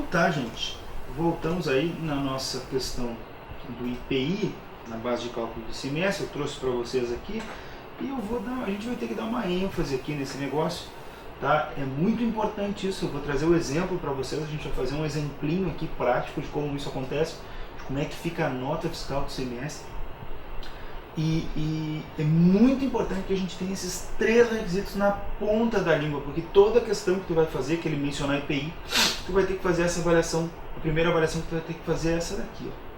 tá, gente? Voltamos aí na nossa questão do IPI, na base de cálculo do ICMS, eu trouxe para vocês aqui, e a gente vai ter que dar uma ênfase aqui nesse negócio, tá? É muito importante isso, eu vou trazer o exemplo para vocês, a gente vai fazer um exemplinho aqui prático de como isso acontece, de como é que fica a nota fiscal do ICMS. E é muito importante que a gente tenha esses 3 requisitos na ponta da língua, porque toda questão que tu vai fazer, que ele mencionar IPI, tu vai ter que fazer essa avaliação. A primeira avaliação que tu vai ter que fazer é essa daqui, ó.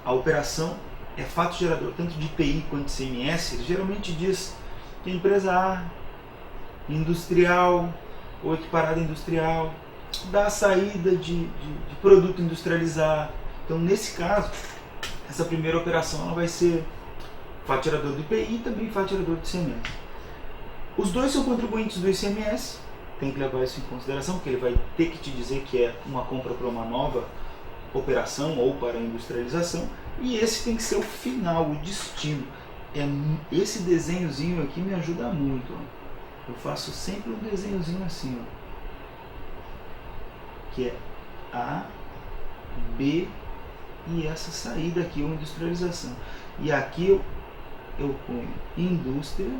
A operação é fato gerador tanto de IPI quanto de ICMS. Ele geralmente diz que a empresa A, industrial ou equiparada industrial, dá a saída de produto industrializado. Então, nesse caso, essa primeira operação ela vai ser fato gerador do IPI e também fato gerador do ICMS. Os dois são contribuintes do ICMS, tem que levar isso em consideração, porque ele vai ter que te dizer que é uma compra para uma nova operação ou para a industrialização, e esse tem que ser o final, o destino. Esse desenhozinho aqui me ajuda muito, ó. Eu faço sempre um desenhozinho assim, ó, que é A, B e essa saída aqui, uma industrialização. E aqui eu ponho indústria,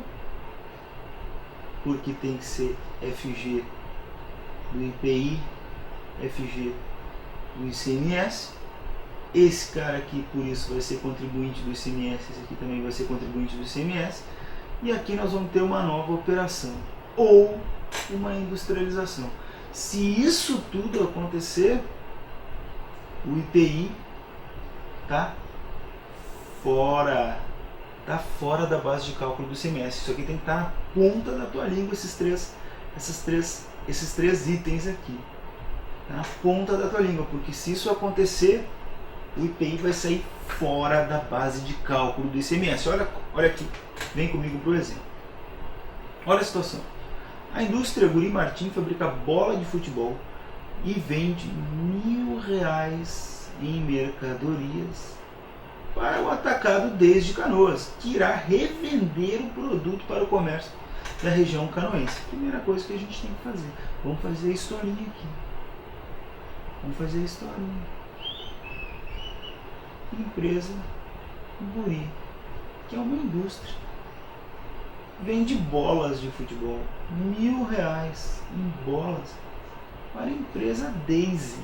porque tem que ser FG do IPI, FG do ICMS. Esse cara aqui, por isso, vai ser contribuinte do ICMS, esse aqui também vai ser contribuinte do ICMS. E aqui nós vamos ter uma nova operação, ou uma industrialização. Se isso tudo acontecer, o IPI tá fora da base de cálculo do ICMS. Isso aqui tem que estar na ponta da tua língua, esses três itens aqui, tá na ponta da tua língua, porque se isso acontecer, o IPI vai sair fora da base de cálculo do ICMS. Olha aqui, vem comigo para o exemplo. Olha a situação. A indústria Guri Martim fabrica bola de futebol e vende R$ 1.000 em mercadorias para o atacado desde Canoas, que irá revender o produto para o comércio da região canoense. Primeira coisa que a gente tem que fazer, vamos fazer a historinha aqui. Empresa Guri, que é uma indústria, vende bolas de futebol, R$ 1.000 em bolas para a empresa Daisy.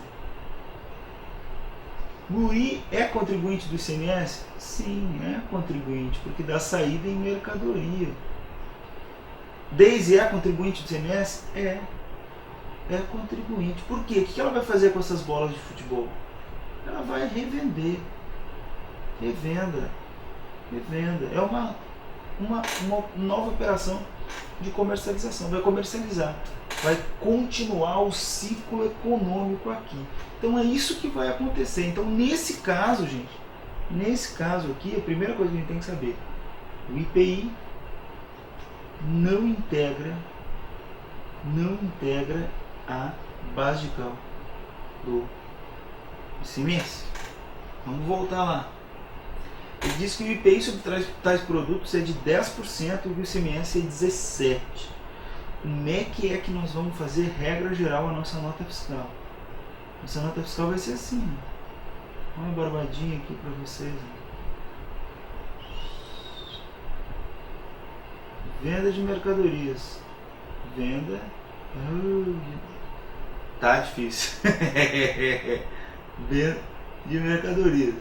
Guri é contribuinte do ICMS? Sim, é contribuinte, porque dá saída em mercadoria. Daisy é contribuinte do ICMS? É contribuinte. Por quê? O que ela vai fazer com essas bolas de futebol? Ela vai revender. Revenda. É uma nova operação de comercialização. Vai comercializar. Vai continuar o ciclo econômico aqui. Então é isso que vai acontecer. Então nesse caso, gente, aqui, a primeira coisa que a gente tem que saber, o IPI não integra a base de cálculo do ICMS. Vamos voltar lá. Ele diz que o IPI sobre tais produtos é de 10% e o ICMS é de 17%. Como é que nós vamos fazer, regra geral, a nossa nota fiscal? Nossa nota fiscal vai ser assim. Olha uma barbadinha aqui para vocês. Venda de mercadorias. Venda. Tá difícil. Venda de mercadorias.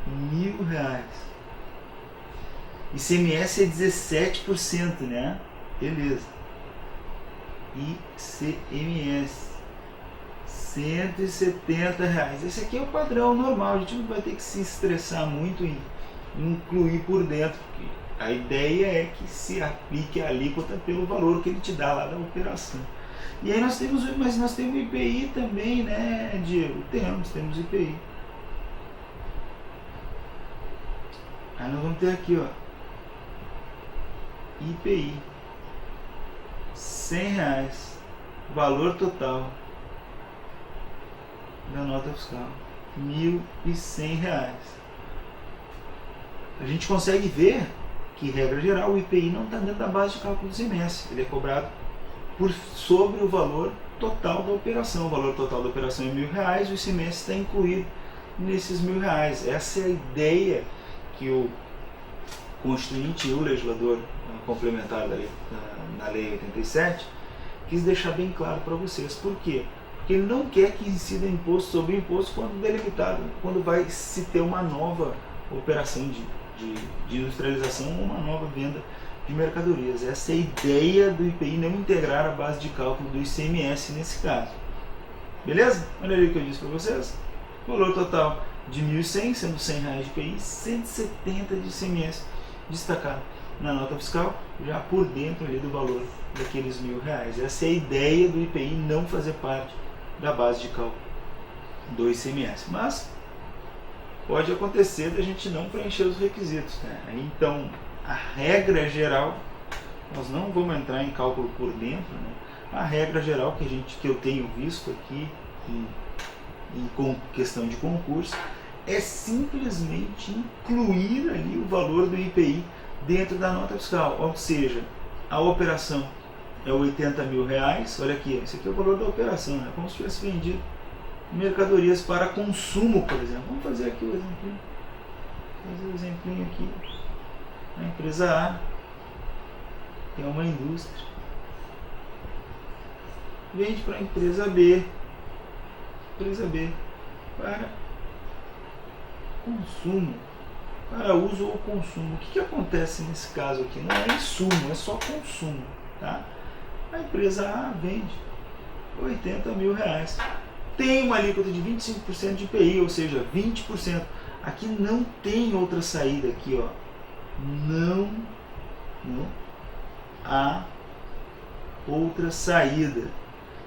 R$ 1.000. ICMS é 17%, né? Beleza. ICMS R$ 170. Esse aqui é o padrão normal. A gente não vai ter que se estressar muito em incluir por dentro, porque a ideia é que se aplique a alíquota pelo valor que ele te dá lá da operação. E aí nós temos IPI também, né, Diego? Temos IPI. Aí nós vamos ter aqui, ó, IPI, R$ 100, valor total da nota fiscal, R$ 1.100. A gente consegue ver que, regra geral, o IPI não está dentro da base de cálculo do ICMS, ele é cobrado sobre o valor total da operação. O valor total da operação é R$1.000, o ICMS está incluído nesses R$1.000. Essa é a ideia que o Constituinte e o legislador complementar na Lei 87 quis deixar bem claro para vocês. Por quê? Porque ele não quer que incida imposto sobre imposto quando delimitado, quando vai se ter uma nova operação de industrialização ou uma nova venda de mercadorias. Essa é a ideia do IPI não integrar a base de cálculo do ICMS nesse caso. Beleza? Olha ali o que eu disse para vocês. Valor total de 1.100, sendo R$100 de IPI, 170 de ICMS destacado na nota fiscal, já por dentro ali do valor daqueles R$1.000. Essa é a ideia do IPI não fazer parte da base de cálculo do ICMS. Mas pode acontecer da gente não preencher os requisitos, né? Então, a regra geral, nós não vamos entrar em cálculo por dentro, né? A regra geral que eu tenho visto aqui em questão de concurso é simplesmente incluir ali o valor do IPI dentro da nota fiscal, ou seja, a operação é R$80.000, olha aqui, esse aqui é o valor da operação, é como se tivesse vendido mercadorias para consumo, por exemplo. Vamos fazer aqui o exemplinho, aqui. A empresa A é uma indústria, vende para a empresa B para consumo, para uso ou consumo. O que acontece nesse caso aqui? Não é insumo, é só consumo, tá? A empresa A vende R$80.000, tem uma alíquota de 25% de IPI, ou seja, 20%. Aqui não tem outra saída aqui, ó. Não há outra saída.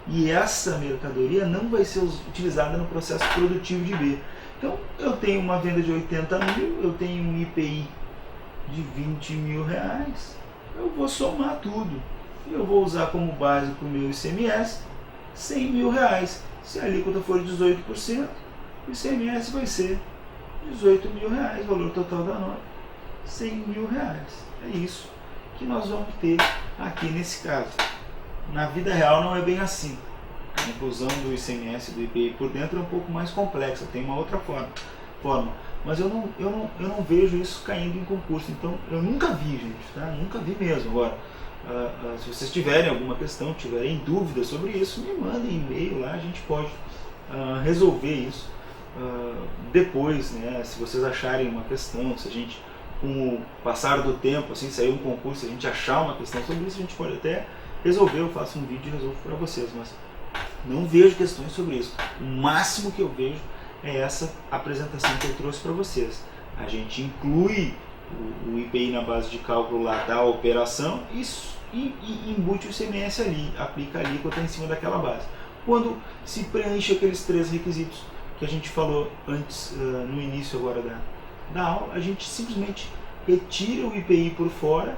E essa mercadoria não vai ser utilizada no processo produtivo de B. Então, eu tenho uma venda de 80 mil, eu tenho um IPI de R$20.000, eu vou somar tudo. Eu vou usar como base para o meu ICMS R$100.000. Se a alíquota for 18%, o ICMS vai ser R$18.000, valor total da nota R$100.000. É isso que nós vamos ter aqui nesse caso. Na vida real não é bem assim. A inclusão do ICMS e do IPI por dentro é um pouco mais complexa, tem uma outra forma. Mas eu não vejo isso caindo em concurso. Então eu nunca vi, gente, tá? Nunca vi mesmo. Agora, se vocês tiverem alguma questão, tiverem dúvidas sobre isso, me mandem e-mail lá, a gente pode resolver isso depois, né? Se vocês acharem uma questão, se a gente, com o passar do tempo, assim, sair um concurso, se a gente achar uma questão sobre isso, a gente pode até resolver, eu faço um vídeo e resolvo para vocês, mas não vejo questões sobre isso. O máximo que eu vejo é essa apresentação que eu trouxe para vocês. A gente inclui o IPI na base de cálculo lá da operação e embute o ICMS ali, aplica a alíquota em cima daquela base. Quando se preenche aqueles 3 requisitos que a gente falou antes, no início agora da aula, a gente simplesmente retira o IPI por fora,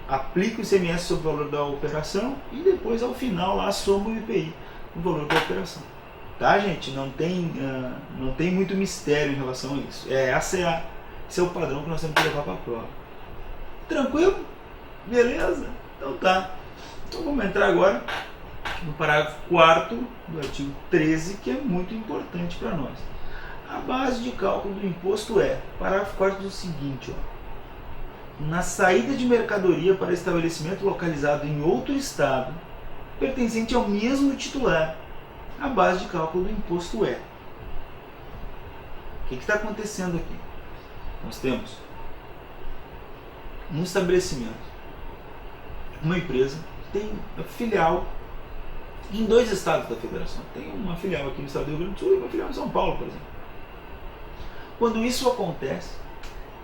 aplica o ICMS sobre o valor da operação e depois ao final lá soma o IPI no valor da operação. Tá, gente? Não tem muito mistério em relação a isso. Esse é o padrão que nós temos que levar para a prova. Tranquilo? Beleza? Então tá. Então vamos entrar agora no parágrafo 4º do artigo 13, que é muito importante para nós. A base de cálculo do imposto parágrafo 4º do seguinte, ó. Na saída de mercadoria para estabelecimento localizado em outro estado, pertencente ao mesmo titular, a base de cálculo do imposto O que está acontecendo aqui? Nós temos um estabelecimento, uma empresa, tem filial em 2 estados da federação. Tem uma filial aqui no estado do Rio Grande do Sul e uma filial em São Paulo, por exemplo. Quando isso acontece,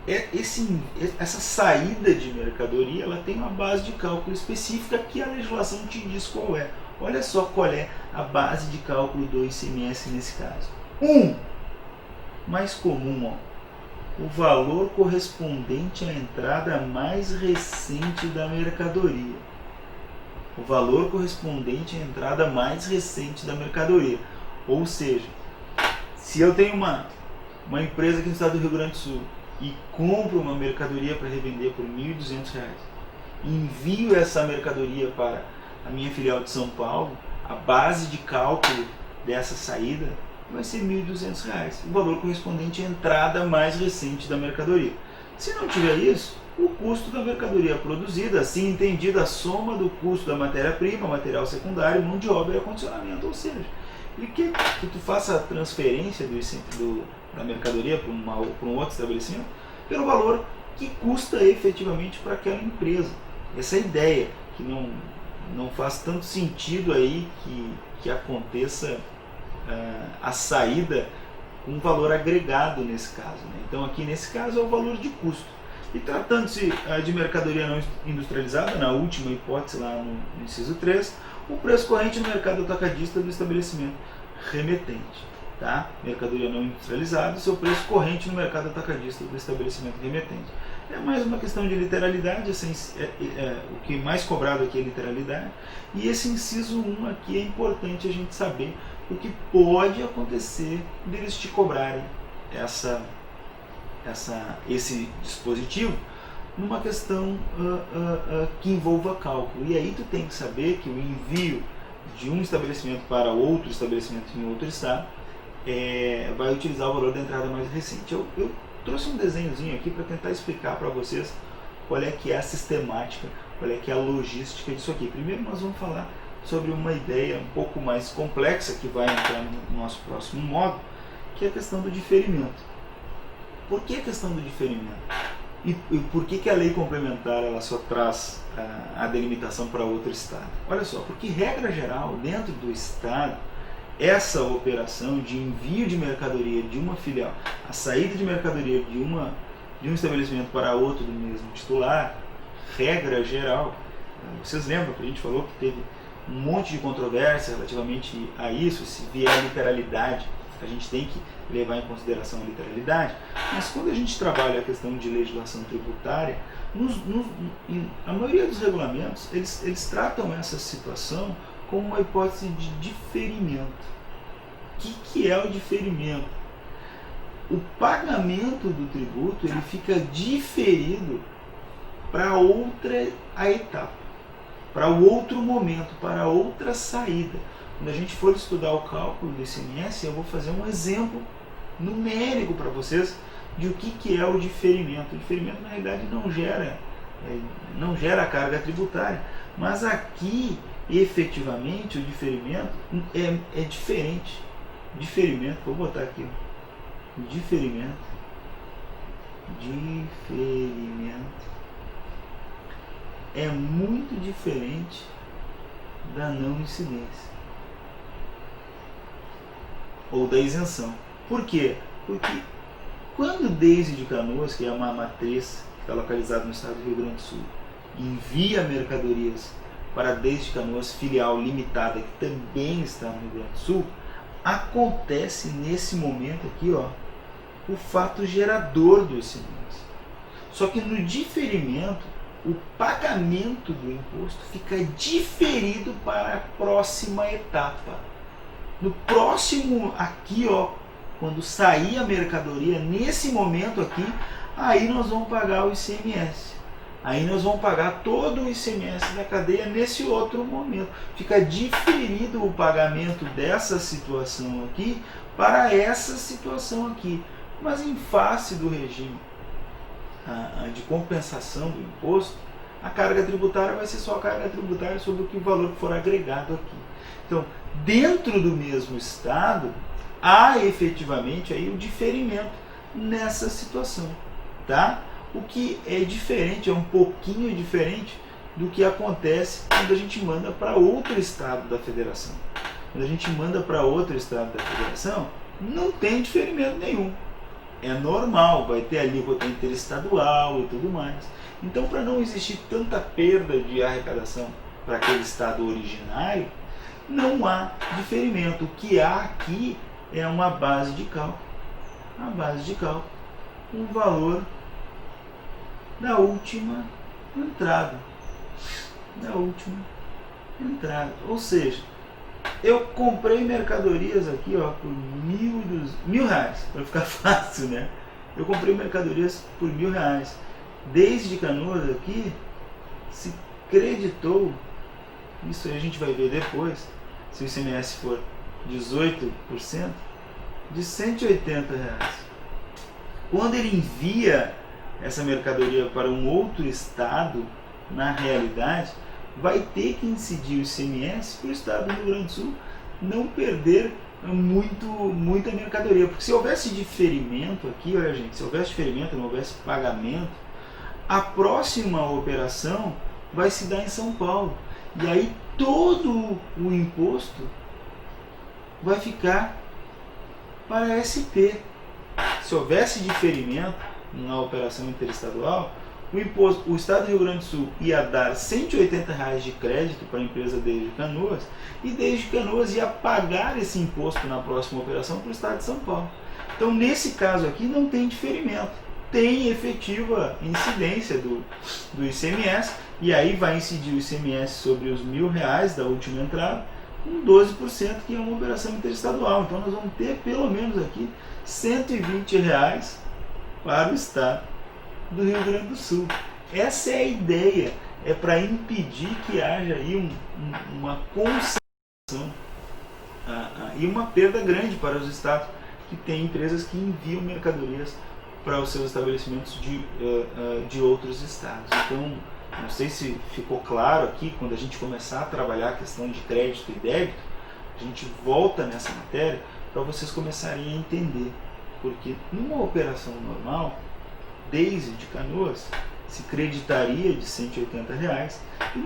essa saída de mercadoria, ela tem uma base de cálculo específica que a legislação te diz qual é. Olha só qual é a base de cálculo do ICMS nesse caso. Mais comum, ó, o valor correspondente à entrada mais recente da mercadoria. O valor correspondente à entrada mais recente da mercadoria. Ou seja, se eu tenho uma empresa aqui no estado do Rio Grande do Sul e compro uma mercadoria para revender por R$1.200, envio essa mercadoria para a minha filial de São Paulo, a base de cálculo dessa saída vai ser R$ 1.200, o valor correspondente à entrada mais recente da mercadoria. Se não tiver isso, o custo da mercadoria produzida, assim entendida a soma do custo da matéria-prima, material secundário, mão de obra e acondicionamento, ou seja, ele quer que tu faça a transferência da mercadoria para um outro estabelecimento pelo valor que custa efetivamente para aquela empresa. Essa é a ideia, que não faz tanto sentido aí que aconteça a saída com um valor agregado nesse caso, né? Então aqui nesse caso é o valor de custo. E tratando-se de mercadoria não industrializada, na última hipótese lá no inciso 3, o preço corrente no mercado atacadista do estabelecimento remetente. Tá? Mercadoria não industrializada, seu preço corrente no mercado atacadista do estabelecimento remetente. É mais uma questão de literalidade, o que é mais cobrado aqui é literalidade, e esse inciso 1 aqui é importante a gente saber o que pode acontecer deles te cobrarem esse dispositivo numa questão que envolva cálculo. E aí tu tem que saber que o envio de um estabelecimento para outro estabelecimento em outro estado vai utilizar o valor da entrada mais recente. Eu trouxe um desenhozinho aqui para tentar explicar para vocês qual é que é a sistemática, qual é que é a logística disso aqui. Primeiro nós vamos falar sobre uma ideia um pouco mais complexa que vai entrar no nosso próximo módulo, que é a questão do diferimento. Por que a questão do diferimento? E por que a lei complementar ela só traz a delimitação para outro estado? Olha só, porque regra geral, dentro do estado, essa operação de envio de mercadoria de uma filial, a saída de mercadoria de um estabelecimento para outro do mesmo titular, regra geral, vocês lembram que a gente falou que teve um monte de controvérsia relativamente a isso, se vier a literalidade, a gente tem que levar em consideração a literalidade, mas quando a gente trabalha a questão de legislação tributária, a maioria dos regulamentos, eles tratam essa situação como uma hipótese de diferimento. O que é o diferimento? O pagamento do tributo ele fica diferido para outra etapa, para o outro momento, para outra saída. Quando a gente for estudar o cálculo do ICMS, eu vou fazer um exemplo numérico para vocês de o que é o diferimento. O diferimento, na realidade, não gera carga tributária, mas aqui, efetivamente, o diferimento é diferente. Diferimento, vou botar aqui, diferimento é muito diferente da não incidência ou da isenção. Por quê? Porque quando Daisy de Canoas, que é uma matriz que está localizada no estado do Rio Grande do Sul, envia mercadorias para Daisy de Canoas, filial limitada, que também está no Rio Grande do Sul, acontece nesse momento aqui, ó, o fato gerador do ICMS. Só que no diferimento, o pagamento do imposto fica diferido para a próxima etapa. No próximo aqui, ó, quando sair a mercadoria, nesse momento aqui, aí nós vamos pagar o ICMS. Aí nós vamos pagar todo o ICMS da cadeia nesse outro momento. Fica diferido o pagamento dessa situação aqui para essa situação aqui. Mas em face do regime de compensação do imposto, a carga tributária vai ser só a carga tributária sobre o valor que for agregado aqui. Então, dentro do mesmo estado, há efetivamente aí o diferimento nessa situação, tá? O que é diferente, é um pouquinho diferente do que acontece quando a gente manda para outro estado da federação. Quando a gente manda para outro estado da federação, não tem diferimento nenhum. É normal, vai ter alíquota interestadual e tudo mais. Então, para não existir tanta perda de arrecadação para aquele estado originário, não há diferimento. O que há aqui é uma base de cálculo. A base de cálculo, um valor da última entrada. Da última entrada. Ou seja, eu comprei mercadorias aqui, ó, por R$1.000, para ficar fácil, né? Eu comprei mercadorias por R$1.000. Desde Canoas aqui se creditou isso aí a gente vai ver depois, se o ICMS for 18%, de R$ 180. Quando ele envia essa mercadoria para um outro estado, na realidade, vai ter que incidir o ICMS para o estado do Rio Grande do Sul não perder muita mercadoria. Porque se houvesse diferimento aqui, olha gente, se houvesse diferimento, não houvesse pagamento, a próxima operação vai se dar em São Paulo. E aí todo o imposto vai ficar para a SP. Se houvesse diferimento na operação interestadual, o Estado do Rio Grande do Sul ia dar R$ 180 de crédito para a empresa desde Canoas, e desde Canoas ia pagar esse imposto na próxima operação para o Estado de São Paulo. Então, nesse caso aqui, não tem diferimento, tem efetiva incidência do ICMS, e aí vai incidir o ICMS sobre os R$ 1.000 da última entrada, com 12%, que é uma operação interestadual. Então, nós vamos ter pelo menos aqui R$ 120 para o Estado do Rio Grande do Sul. Essa é a ideia, é para impedir que haja aí uma concentração e uma perda grande para os estados que têm empresas que enviam mercadorias para os seus estabelecimentos de outros estados. Então, não sei se ficou claro aqui, quando a gente começar a trabalhar a questão de crédito e débito, a gente volta nessa matéria para vocês começarem a entender. Porque numa operação normal, desde Canoas, se creditaria de R$ 180 e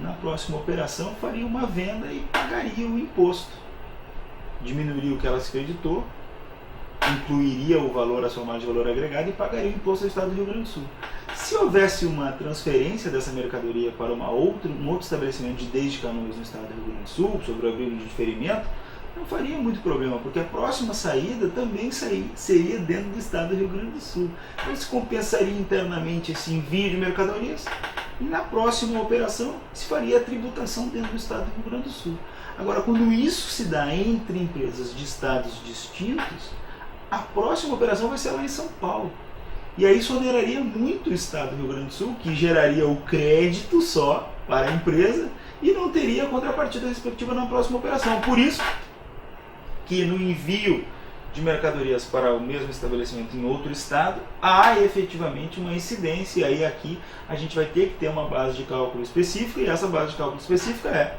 na próxima operação faria uma venda e pagaria o imposto. Diminuiria o que ela se creditou, incluiria o valor, a somada de valor agregado, e pagaria o imposto ao Estado do Rio Grande do Sul. Se houvesse uma transferência dessa mercadoria para um outro estabelecimento de desde Canoas no Estado do Rio Grande do Sul, sobre o abrigo de diferimento, não faria muito problema, porque a próxima saída também seria dentro do Estado do Rio Grande do Sul. Então se compensaria internamente esse envio de mercadorias, e na próxima operação se faria a tributação dentro do Estado do Rio Grande do Sul. Agora, quando isso se dá entre empresas de estados distintos, a próxima operação vai ser lá em São Paulo. E aí isso oneraria muito o Estado do Rio Grande do Sul, que geraria o crédito só para a empresa e não teria a contrapartida respectiva na próxima operação. Por isso que no envio de mercadorias para o mesmo estabelecimento em outro estado, há efetivamente uma incidência, e aí aqui a gente vai ter que ter uma base de cálculo específica, e essa base de cálculo específica é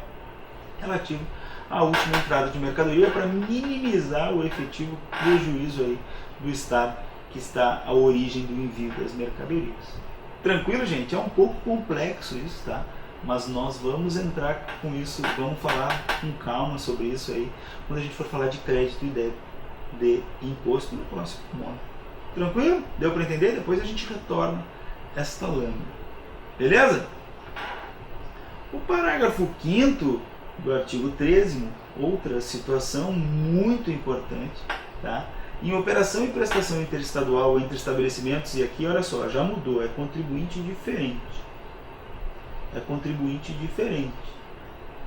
relativa à última entrada de mercadoria, para minimizar o efetivo prejuízo aí do estado que está à origem do envio das mercadorias. Tranquilo, gente? É um pouco complexo isso, tá? Mas nós vamos entrar com isso, vamos falar com calma sobre isso aí, quando a gente for falar de crédito e débito de imposto no próximo módulo. Tranquilo? Deu para entender? Depois a gente retorna esta lâmina. Beleza? O parágrafo 5º do artigo 13º, outra situação muito importante, tá? Em operação e prestação interestadual entre estabelecimentos, e aqui olha só, já mudou, é contribuinte diferente. É contribuinte diferente.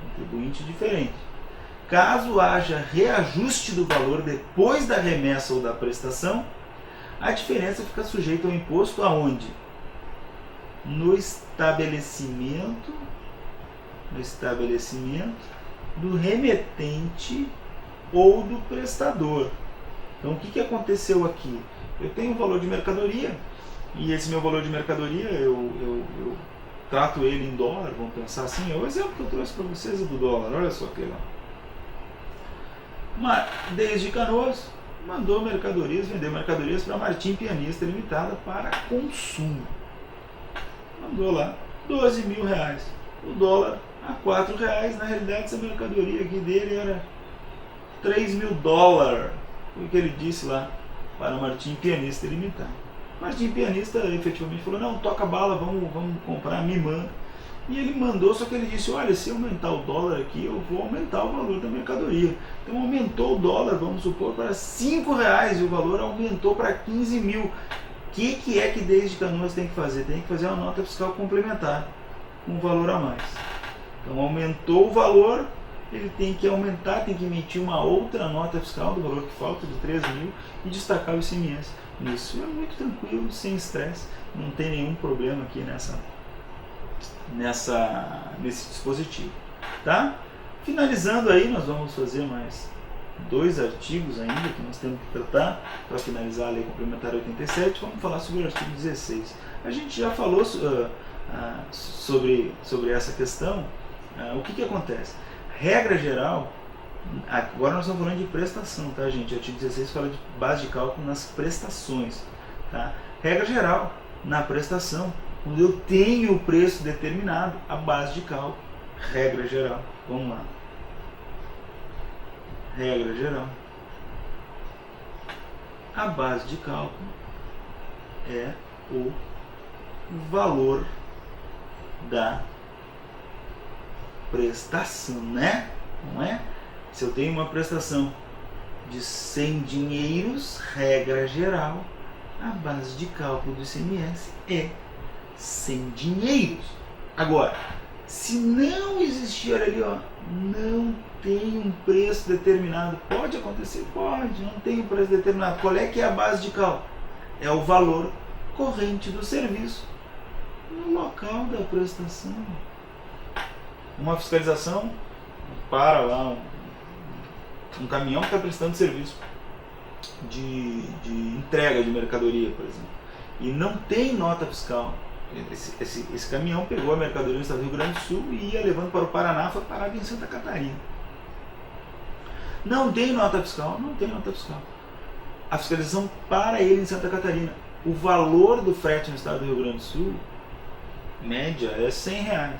Contribuinte diferente. Caso haja reajuste do valor depois da remessa ou da prestação, a diferença fica sujeita ao imposto aonde? No estabelecimento do remetente ou do prestador. Então o que aconteceu aqui? Eu tenho um valor de mercadoria, e esse meu valor de mercadoria eu trato ele em dólar, vamos pensar assim. É o exemplo que eu trouxe para vocês do dólar, olha só que legal. Desde Canoas mandou mercadorias, vendeu mercadorias para Martim Pianista Limitada para consumo. Mandou lá R$12.000. O dólar a R$4. Na realidade, essa mercadoria aqui dele era $3.000. Foi o que ele disse lá para Martim Pianista Limitada. Martim Pianista efetivamente falou: não, toca bala, vamos comprar, me manda. E ele mandou, só que ele disse: olha, se aumentar o dólar aqui, eu vou aumentar o valor da mercadoria. Então aumentou o dólar, vamos supor, para R$5, e o valor aumentou para 15.000. O que é que desde Canoas tem que fazer? Tem que fazer uma nota fiscal complementar, com um valor a mais. Então aumentou o valor, ele tem que aumentar, tem que emitir uma outra nota fiscal do valor que falta, de 3.000, e destacar o ICMS. Isso é muito tranquilo, sem estresse, não tem nenhum problema aqui nesse dispositivo, tá? Finalizando aí, nós vamos fazer mais 2 artigos ainda que nós temos que tratar para finalizar a Lei Complementar 87. Vamos falar sobre o artigo 16. A gente já falou sobre essa questão. O que acontece? Regra geral, agora nós estamos falando de prestação, tá, gente? O artigo 16 fala de base de cálculo nas prestações, tá? Regra geral, na prestação, quando eu tenho o preço determinado, a base de cálculo, regra geral. Vamos lá. Regra geral. A base de cálculo é o valor da prestação, né? Não é? Se eu tenho uma prestação de 100 dinheiros, regra geral, a base de cálculo do ICMS é 100 dinheiros. Agora, se não existir, olha ali, ó, não tem um preço determinado, pode acontecer? Pode, não tem um preço determinado. Qual é que é a base de cálculo? É o valor corrente do serviço no local da prestação. Uma fiscalização para lá um caminhão que está prestando serviço de entrega de mercadoria, por exemplo, e não tem nota fiscal. Esse caminhão pegou a mercadoria no estado do Rio Grande do Sul e ia levando para o Paraná, foi parado em Santa Catarina. Não tem nota fiscal? Não tem nota fiscal. A fiscalização para ele em Santa Catarina. O valor do frete no estado do Rio Grande do Sul, média, é R$100.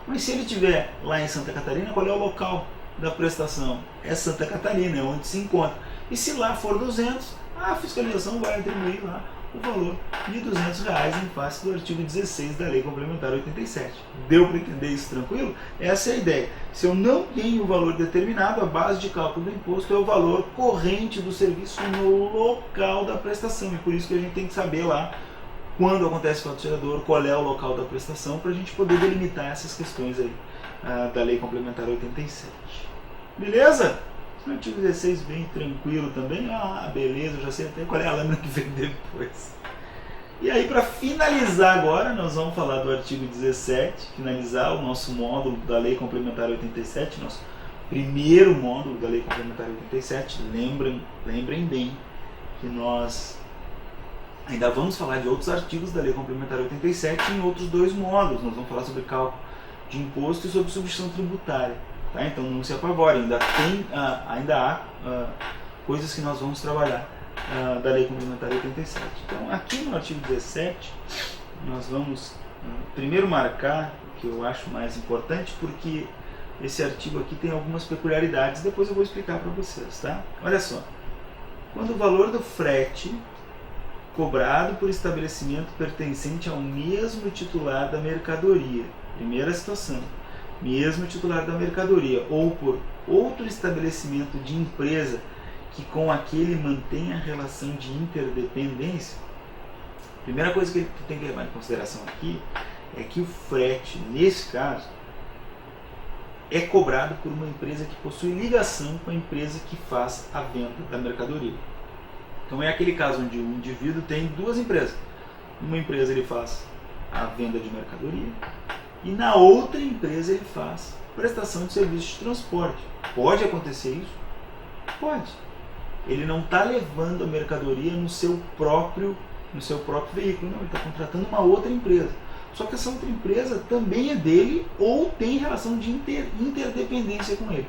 Mas se ele estiver lá em Santa Catarina, qual é o local da prestação? É Santa Catarina, é onde se encontra. E se lá for 200, a fiscalização vai atribuir lá o valor de R$200 em face do artigo 16 da Lei Complementar 87. Deu para entender isso tranquilo? Essa é a ideia. Se eu não tenho o valor determinado, a base de cálculo do imposto é o valor corrente do serviço no local da prestação. E por isso que a gente tem que saber lá, quando acontece o fato gerador, qual é o local da prestação, para a gente poder delimitar essas questões aí da Lei Complementar 87. Beleza? O artigo 16 bem tranquilo também. Ah, beleza, eu já sei até qual é a lâmina que vem depois. E aí, para finalizar agora, nós vamos falar do artigo 17, finalizar o nosso módulo da Lei Complementar 87, nosso primeiro módulo da Lei Complementar 87. Lembrem bem que nós ainda vamos falar de outros artigos da Lei Complementar 87 em outros 2 módulos. Nós vamos falar sobre cálculo de imposto e sobre substituição tributária. Tá? Então não se apavorem, ainda há coisas que nós vamos trabalhar da Lei Complementar 87. Então aqui no artigo 17 nós vamos primeiro marcar o que eu acho mais importante, porque esse artigo aqui tem algumas peculiaridades, depois eu vou explicar para vocês. Tá? Olha só, quando o valor do frete cobrado por estabelecimento pertencente ao mesmo titular da mercadoria, primeira situação, mesmo titular da mercadoria, ou por outro estabelecimento de empresa que com aquele mantenha relação de interdependência, a primeira coisa que tu tem que levar em consideração aqui é que o frete, nesse caso, é cobrado por uma empresa que possui ligação com a empresa que faz a venda da mercadoria. Então é aquele caso onde o indivíduo tem 2 empresas. Uma empresa ele faz a venda de mercadoria, e na outra empresa ele faz prestação de serviço de transporte. Pode acontecer isso? Pode. Ele não está levando a mercadoria no seu próprio veículo, não, ele está contratando uma outra empresa. Só que essa outra empresa também é dele ou tem relação de interdependência com ele.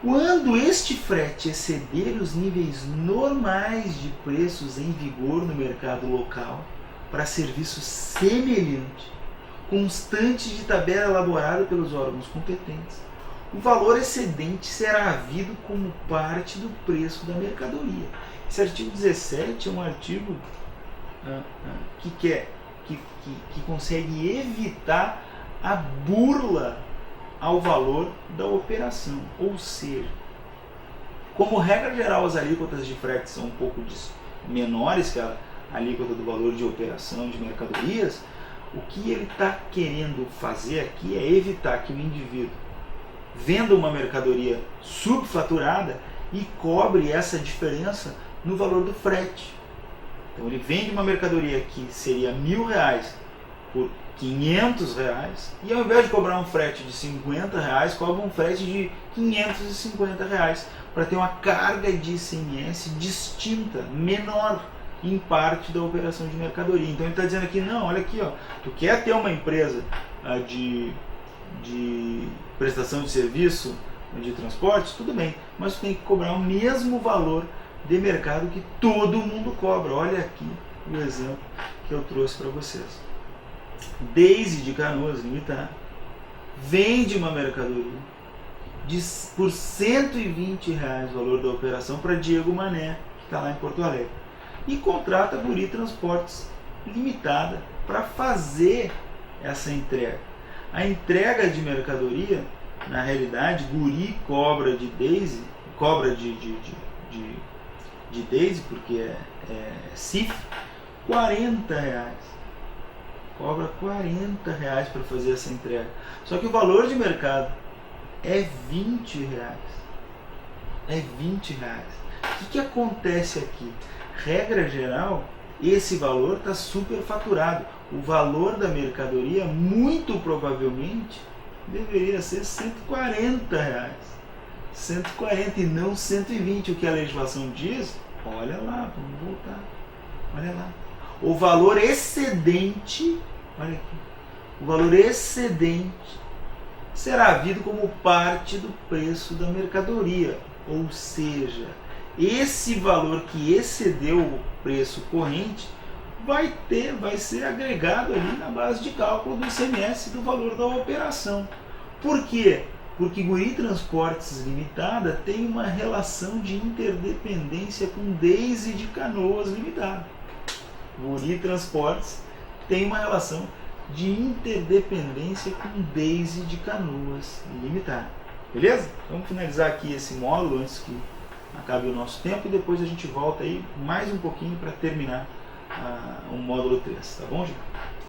Quando este frete exceder os níveis normais de preços em vigor no mercado local para serviço semelhante, constante de tabela elaborada pelos órgãos competentes, o valor excedente será havido como parte do preço da mercadoria. Esse artigo 17 é um artigo que consegue evitar a burla ao valor da operação. Ou seja, como regra geral as alíquotas de frete são um pouco menores que a alíquota do valor de operação de mercadorias, o que ele está querendo fazer aqui é evitar que o indivíduo venda uma mercadoria subfaturada e cobre essa diferença no valor do frete. Então ele vende uma mercadoria que seria R$1.000 por R$500 e ao invés de cobrar um frete de R$50, cobra um frete de R$550 para ter uma carga de ICMS distinta, menor em parte da operação de mercadoria. Então ele está dizendo aqui, não, olha aqui, ó, tu quer ter uma empresa de prestação de serviço de transportes, tudo bem, mas tu tem que cobrar o mesmo valor de mercado que todo mundo cobra. Olha aqui o exemplo que eu trouxe para vocês. Daisy de Canoas Limitada vende uma mercadoria por R$120 o valor da operação para Diego Mané, que está lá em Porto Alegre, e contrata a Guri Transportes Limitada para fazer essa entrega. A entrega de mercadoria, na realidade, Guri cobra de Daisy, cobra de Daisy, porque é CIF, R$40. Cobra R$40 para fazer essa entrega. Só que o valor de mercado é R$20. É R$20. O que acontece aqui? Regra geral, esse valor está superfaturado. O valor da mercadoria, muito provavelmente, deveria ser R$140. 140 e não 120, o que a legislação diz. Olha lá, vamos voltar. Olha lá. O valor excedente, olha aqui, o valor excedente será havido como parte do preço da mercadoria. Ou seja, esse valor que excedeu o preço corrente vai ser agregado ali na base de cálculo do ICMS do valor da operação. Por quê? Porque Guri Transportes Limitada tem uma relação de interdependência com Daisy de Canoas Limitada. Guri Transportes tem uma relação de interdependência com Daisy de Canoas Limitada. Beleza? Vamos finalizar aqui esse módulo antes que acabe o nosso tempo e depois a gente volta aí mais um pouquinho para terminar o módulo 3. Tá bom, gente?